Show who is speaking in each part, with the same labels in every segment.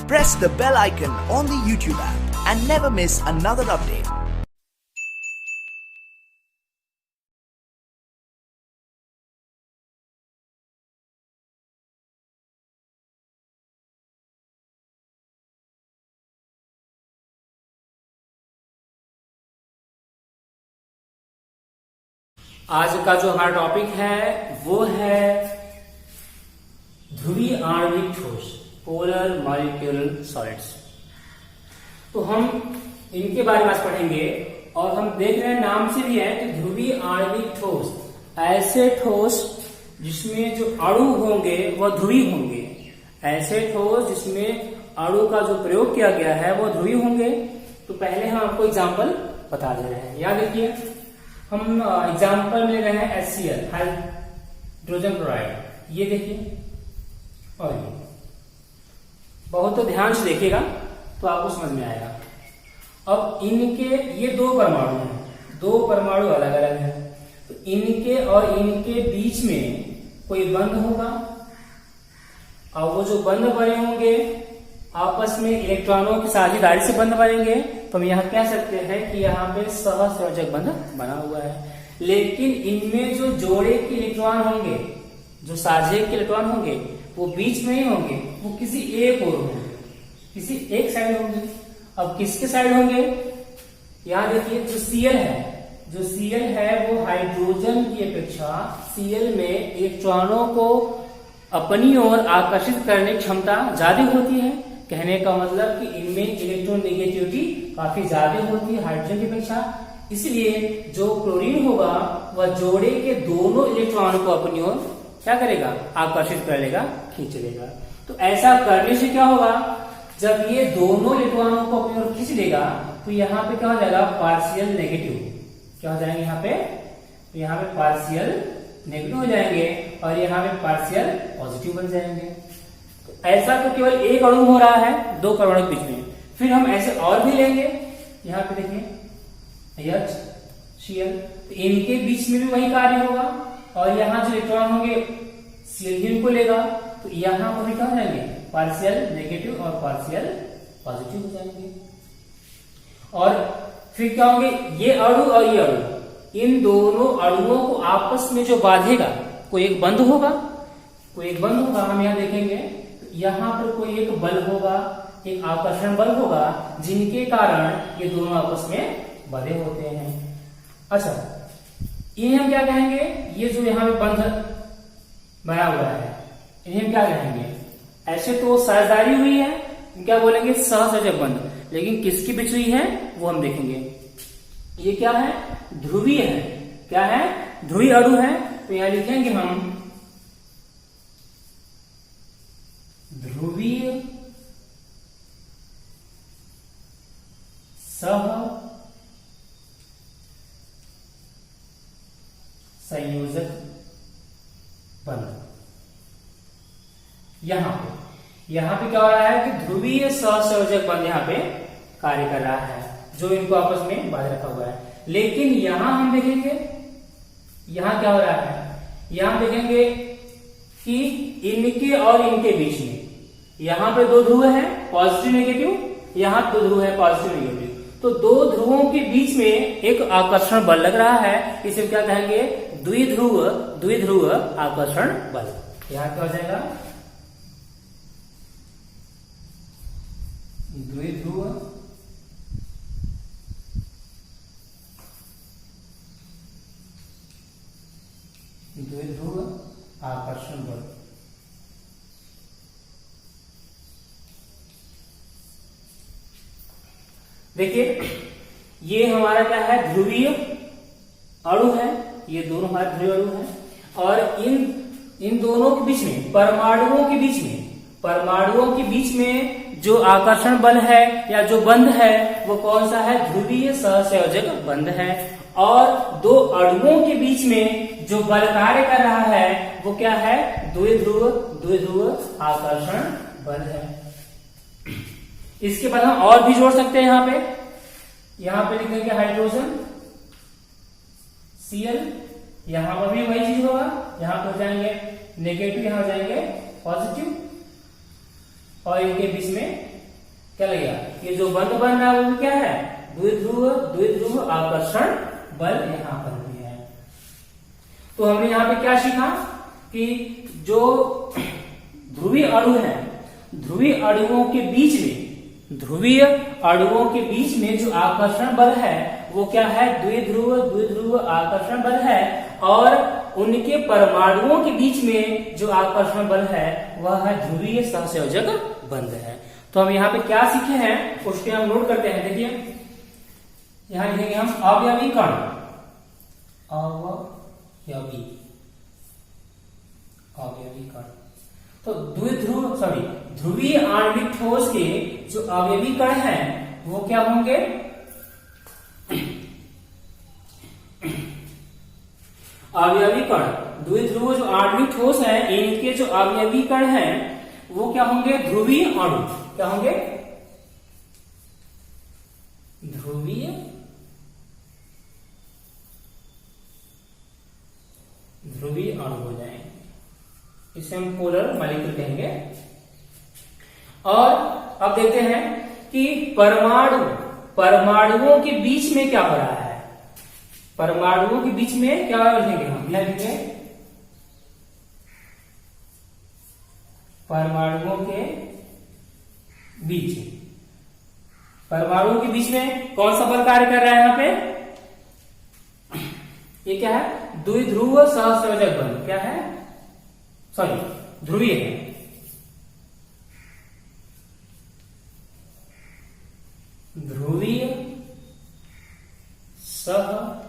Speaker 1: press the bell icon on the YouTube app and never miss another update.
Speaker 2: आज का जो हमारा topic है वो है ध्रुवीय आणविक ठोस, पोलर मॉलिक्यूलर सॉलिड्स। तो हम इनके बारे में आज पढ़ेंगे और हम देख रहे हैं नाम से भी है कि ध्रुवीय आणविक ठोस, ऐसे ठोस जिसमें जो अणु होंगे वह ध्रुवीय होंगे, ऐसे ठोस जिसमें अणु का जो प्रयोग किया गया है वो ध्रुवीय होंगे। तो पहले हम आपको एग्जाम्पल बता दे रहे हैं। याद रखिए, हम एग्जाम्पल ले रहे हैं HCl, हाइड्रोजन क्लोराइड। ये देखिए और ये बहुत तो ध्यान से देखिएगा तो आपको समझ में आएगा। अब इनके ये दो परमाणु हैं, दो परमाणु अलग अलग हैं, तो इनके और इनके बीच में कोई बंध होगा और वो जो बंध बने होंगे आपस में इलेक्ट्रॉनों की साझेदारी से बंध बनेंगे। तो हम यहाँ कह सकते हैं कि यहाँ पे सहसंयोजक बंध बना हुआ है। लेकिन इनमें जो जोड़े के इलेक्ट्रॉन होंगे, जो साझे के इलेक्ट्रॉन होंगे, वो बीच में ही होंगे, वो किसी एक ओर होंगे, किसी एक साइड होंगे। अब किसके साइड होंगे? यहाँ देखिए, जो Cl है, जो Cl है वो हाइड्रोजन की अपेक्षा Cl में इलेक्ट्रॉनों को अपनी ओर आकर्षित करने की क्षमता ज्यादा होती है। कहने का मतलब कि इनमें इलेक्ट्रोनेगेटिविटी काफी ज्यादा होती है हाइड्रोजन की अपेक्षा। इसलिए जो क्लोरीन होगा वह जोड़े के दोनों इलेक्ट्रॉन को अपनी ओर क्या करेगा? आकर्षित कर लेगा, खींच लेगा। तो ऐसा करने से क्या होगा? जब ये दोनों इलेक्ट्रॉनों को अपनी ओर खींच लेगा तो यहाँ पे क्या हो जाएगा? Partial negative. क्या हो जाएंगे यहाँ पे? तो यहाँ पे पार्शियल नेगेटिव हो जाएंगे और यहाँ पे पार्शियल पॉजिटिव बन जाएंगे। ऐसा तो केवल एक अणु हो रहा है दो परमाणु के बीच में। फिर हम ऐसे और भी लेंगे। यहाँ पे देखिए HCl, तो इनके बीच में भी वही कार्य होगा और यहाँ जो इलेक्ट्रॉन होंगे Cl को लेगा, तो यहाँ पर भी क्या हो जाएंगे? पार्शियल नेगेटिव और पार्शियल पॉजिटिव हो जाएंगे। और फिर क्या होंगे? ये अणु और ये अणु, इन दोनों अणुओं को आपस में जो बांधेगा, कोई एक बंध होगा, कोई एक बंध होगा। हम यहाँ देखेंगे यहाँ पर कोई एक बल होगा, एक आकर्षण बल होगा, जिनके कारण ये दोनों आपस में बंधे होते हैं। अच्छा, इन्हें हम क्या कहेंगे? ये जो यहाँ पे बंध बना हुआ है, इन्हें हम क्या कहेंगे? ऐसे तो साझेदारी हुई है, क्या बोलेंगे? सहसंयोजक बंध। लेकिन किसकी बीच हुई है वो हम देखेंगे। ये क्या है? ध्रुवीय है। क्या है? ध्रुवीय अणु है। तो यहां लिखेंगे हम ध्रुवीय सहसंयोजक बंध। यहां पे क्या हो रहा है कि ध्रुवीय सहसंयोजक बंध यहाँ पे कार्य कर रहा है, जो इनको आपस में बांध रखा हुआ है। लेकिन यहां हम देखेंगे, यहां क्या हो रहा है? यहां देखेंगे कि इनके और इनके बीच में यहां पे दो ध्रुव है, पॉजिटिव नेगेटिव, यहां दो ध्रुव है, पॉजिटिव नेगेटिव। तो दो ध्रुवों के बीच में एक आकर्षण बल लग रहा है। इसे क्या कहेंगे? द्विध्रुव आकर्षण बल। यहां क्या हो जाएगा? द्विध्रुव आकर्षण बल। देखिए, ये हमारा क्या है? ध्रुवीय अणु है। ये दोनों हमारे ध्रुवीय अणु है और इन दोनों के बीच में, परमाणुओं के बीच में जो आकर्षण बल है या जो बंध है वो कौन सा है? ध्रुवीय सहसंयोजक बंध है। और दो अणुओं के बीच में जो बल कार्य कर रहा है वो क्या है? द्विध्रुव आकर्षण बल है। इसके बाद हम और भी जोड़ सकते हैं। यहाँ पे लिखेंगे हाइड्रोजन Cl, यहां पर भी वही चीज होगा, यहां पर जाएंगे नेगेटिव, यहां जाएंगे पॉजिटिव और इनके बीच में क्या लगेगा, ये जो बंध बन रहा है वो क्या है, द्विध्रुव आकर्षण बल यहाँ पर भी है। तो हमने यहाँ पे क्या सीखा कि जो ध्रुवीय अणु है, ध्रुवीय अणुओं के बीच में जो आकर्षण बल है वो क्या है, द्विध्रुव आकर्षण बल है। और उनके परमाणुओं के बीच में जो आकर्षण बल है वह है ध्रुवीय सहसंयोजक बंध है। तो हम यहाँ पे क्या सीखे हैं उसके हम नोट करते हैं। देखिए यहाँ लिखेंगे हम अवयवी कण, अवयवी कण। तो ध्रुवीय आणविक ठोस के जो अवयवी कण हैं वो क्या होंगे, अवयवी कण। द्विध्रुव जो आणविक ठोस है इनके जो अवयवी कण हैं वो क्या होंगे, ध्रुवीय अणु। क्या होंगे, ध्रुवीय अणु हो जाएंगे, इसे हम पोलर मॉलिक्यूल कहेंगे। और अब देखते हैं कि परमाणुओं के बीच में क्या पड़ा है, परमाणुओं के बीच में क्या लिखेंगे हम, यह लिखेंगे परमाणुओं के बीच में कौन सा बल कार्य कर रहा है यहाँ पे, ये क्या है, द्विध्रुव सहसंयोजक बल। क्या है, सॉरी ध्रुवीय है, ध्रुवीय सहसंयोजक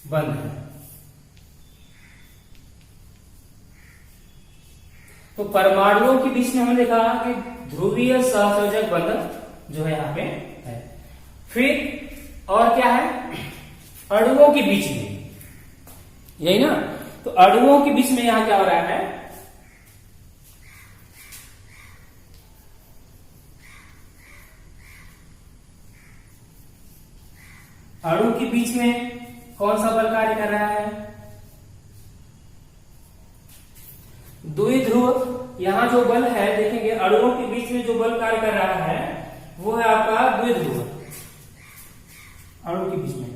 Speaker 2: बंध है। तो परमाणुओं के बीच में हमने देखा कि ध्रुवीय सहसंयोजक बंध जो है यहाँ पे है। फिर और क्या है, अणुओं के बीच में, यही ना। तो अणुओं के बीच में यहां क्या हो रहा है, अणु के बीच में कौन सा बल कार्य कर रहा है, द्विध्रुव। यहां जो बल है देखेंगे अणुओं के बीच में जो बल कार्य कर रहा है वो है आपका द्विध्रुव, अणु के बीच में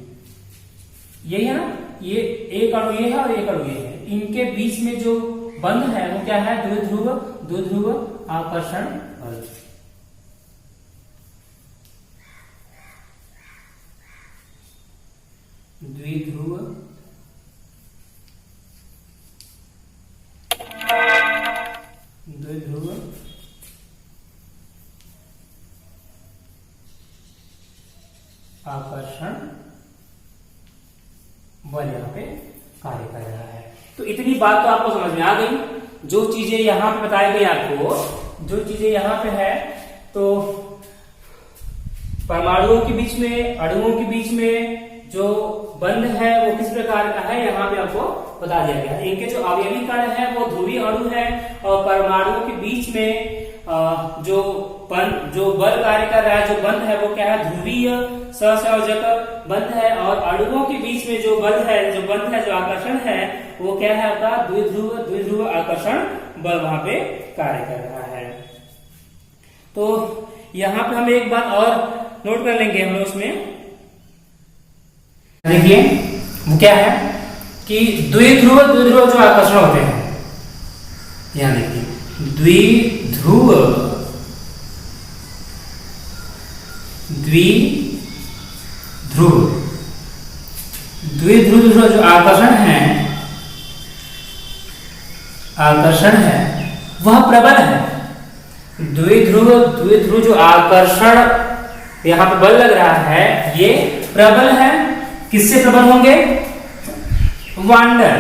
Speaker 2: यही है ना। ये एक अणु ये है और एक अणु ये है, इनके बीच में जो बंध है वो क्या है, द्विध्रुव आकर्षण बल। द्विध्रुव आकर्षण बल यहाँ पे कार्य कर रहा है। तो इतनी बात तो आपको समझ में आ गई। जो चीजें यहाँ पे बताई गई आपको, जो चीजें यहाँ पे है, तो परमाणुओं के बीच में, अणुओं के बीच में जो बंध है वो किस प्रकार का है यहाँ पे आपको बता दिया गया। इनके जो अवयवी कण है वो ध्रुवीय अणु है, और परमाणुओं के बीच में जो बल कार्य कर रहा है, जो बंध है वो क्या है, ध्रुवीय सहसंयोजक बंध है। और अणुओं के बीच में जो बंध है, जो आकर्षण है वो क्या है आपका, द्विध्रुव आकर्षण बल वहां पे कार्य कर रहा है। तो यहाँ पे हम एक बात और नोट कर लेंगे हम उसमें, देखिए वो क्या है कि द्विध्रुव जो आकर्षण होते हैं, यहां देखिए द्विध्रुव जो आकर्षण है वह प्रबल है। द्विध्रुव जो आकर्षण यहाँ पे बल लग रहा है ये प्रबल है। किससे प्रबल होंगे, वांडरवाल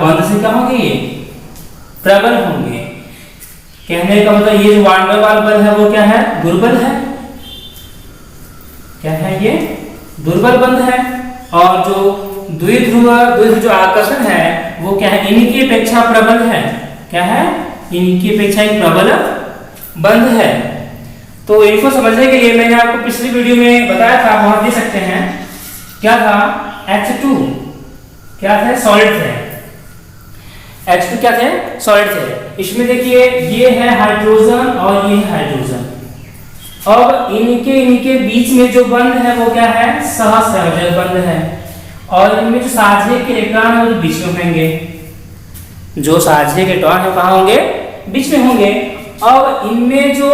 Speaker 2: बंध से क्या होंगे, ये प्रबल होंगे। कहने का मतलब ये जो वांडरवाल बल है वो क्या है, दुर्बल है। क्या है, ये दुर्बल बंध है। और जो द्विध्रुव जो आकर्षण है वो क्या है, इनकी अपेक्षा प्रबल है। क्या है, इनकी अपेक्षा एक प्रबल बंध है। तो इनको समझने के लिए मैंने आपको पिछली वीडियो में बताया था, वहां दे सकते हैं, क्या था, H2 क्या थे? सॉलिड थे। H2 क्या थे? सॉलिड थे। इसमें देखिए ये है हाइड्रोजन और ये है हाइड्रोजन। अब इनके बीच में जो बंध है वो क्या है? सहसंयोजक बंध है। और इनमें जो साझे के इलेक्ट्रॉन है वो बीच में होंगे। जो साझे के इलेक्ट्रॉन है कहाँ होंगे? बीच में होंगे। अब इनमें जो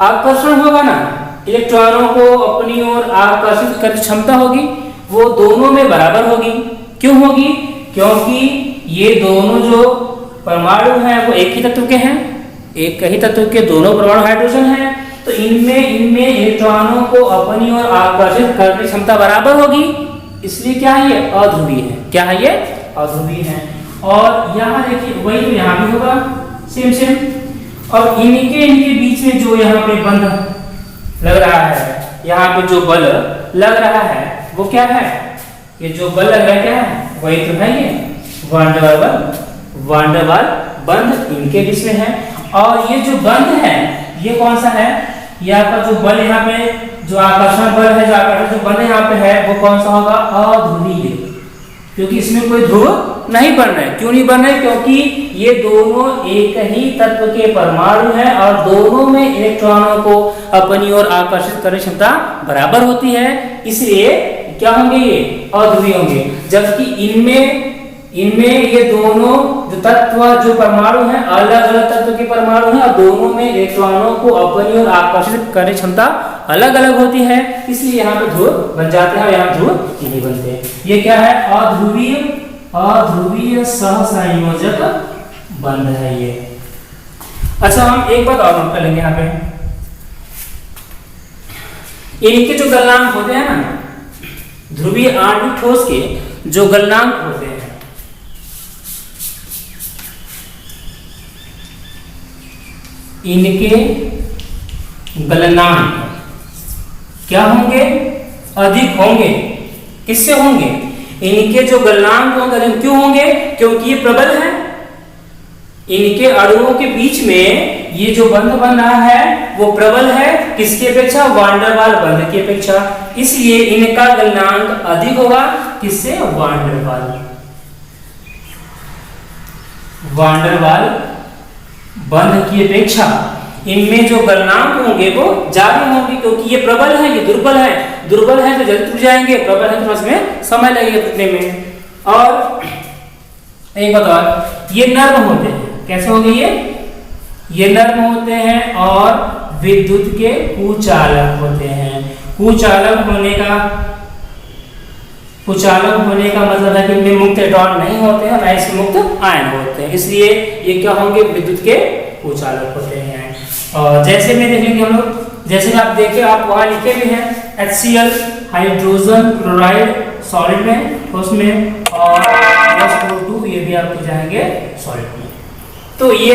Speaker 2: आकर्षण होगा ना, इलेक्ट्रॉनों को अपनी ओर आकर्षित करने की क्षमता होगी, वो दोनों में बराबर होगी। क्यों होगी? क्योंकि ये दोनों जो परमाणु हैं वो एक ही तत्व के हैं, एक ही तत्व के दोनों परमाणु हाइड्रोजन हैं, तो इनमें इलेक्ट्रॉनों को अपनी ओर आकर्षित करने की क्षमता बराबर होगी, इसलिए क्या है? ये अध्रुवीय है। क्या है? ये अध्रुवीय है। और यहाँ देखिए वही तो यहाँ भी होगा, सेम। और इनके बीच में जो यहाँ पे बंध लग रहा है, यहाँ पे जो बल लग रहा है वो क्या है? ये जो बल लग रहा है क्या है? वही तो है ये वान डेर वाल बंध इनके बीच में है। और ये जो बंध है ये कौन सा है? यहाँ पर जो बल यहाँ पे जो आकर्षण बल है, जो आकर्षण जो बल यहाँ पे है वो कौन सा होगा? अध्रुवीय, क्योंकि इसमें कोई ध्रुव नहीं बन रहे। क्यों नहीं बन रहे? क्योंकि ये दोनों एक ही तत्व के परमाणु हैं और दोनों में इलेक्ट्रॉनों को अपनी ओर आकर्षित करने की क्षमता बराबर होती है, इसलिए क्या होंगे? ये अध्रुवीय होंगे। जबकि इनमें ये दोनों जो तत्व जो परमाणु हैं अलग अलग तत्व के परमाणु हैं और दोनों में इलेक्ट्रॉनों को अपनी ओर आकर्षित करने की क्षमता अलग अलग होती है, इसलिए यहाँ पे ध्रुव बन जाते हैं और यहाँ ध्रुव नहीं बनते। ये क्या है? अध्रुवीय सहसंयोजक बंध है ये। अच्छा, हम एक बात और नोट कर लेंगे यहाँ पे, इनके जो गलनांक होते हैं ना, ध्रुवीय आणविक ठोस के जो गलनांक होते हैं, इनके गलनांक क्या होंगे? अधिक होंगे। किससे होंगे? इनके जो गलनांक होंगे क्यों होंगे? क्योंकि ये प्रबल है। इनके अणुओं के बीच में ये जो बंध बन रहा है वो प्रबल है। किसकी अपेक्षा? वान डेर वाल बंध की अपेक्षा। इसलिए इनका गलनांक अधिक होगा। किससे? वान डेर वाल बंध की अपेक्षा इनमें जो गलनांक होंगे वो ज्यादा होंगे, क्योंकि ये प्रबल है, ये दुर्बल है। दुर्बल है तो जल्दी टूट जाएंगे, प्रबल है तो उसमें समय लगेगा टूटने में। और एक बात और, ये नर्म होते हैं। कैसे होंगे ये नर्म होते हैं और विद्युत के कुचालक होते हैं। कुचालक होने का मतलब है कि इनमें मुक्त इलेक्ट्रॉन नहीं होते हैं, ना इसमें मुक्त आयन होते हैं, इसलिए ये क्या होंगे? विद्युत के कुचालक होते हैं। और जैसे में देखेंगे हम लोग, जैसे आप देखे आप वहां लिखे भी हैं HCl हाइड्रोजन क्लोराइड सॉलिड में, उसमें और SO2 ये भी आपको जाएंगे सॉलिड में। तो ये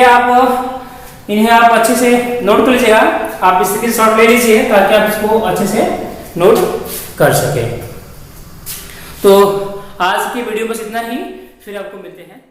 Speaker 2: इन्हें आप अच्छे से नोट कर लीजिएगा। आप इसकी शॉर्ट ले लीजिए ताकि आप इसको अच्छे से नोट कर सके। तो आज की वीडियो बस इतना ही, फिर आपको मिलते हैं।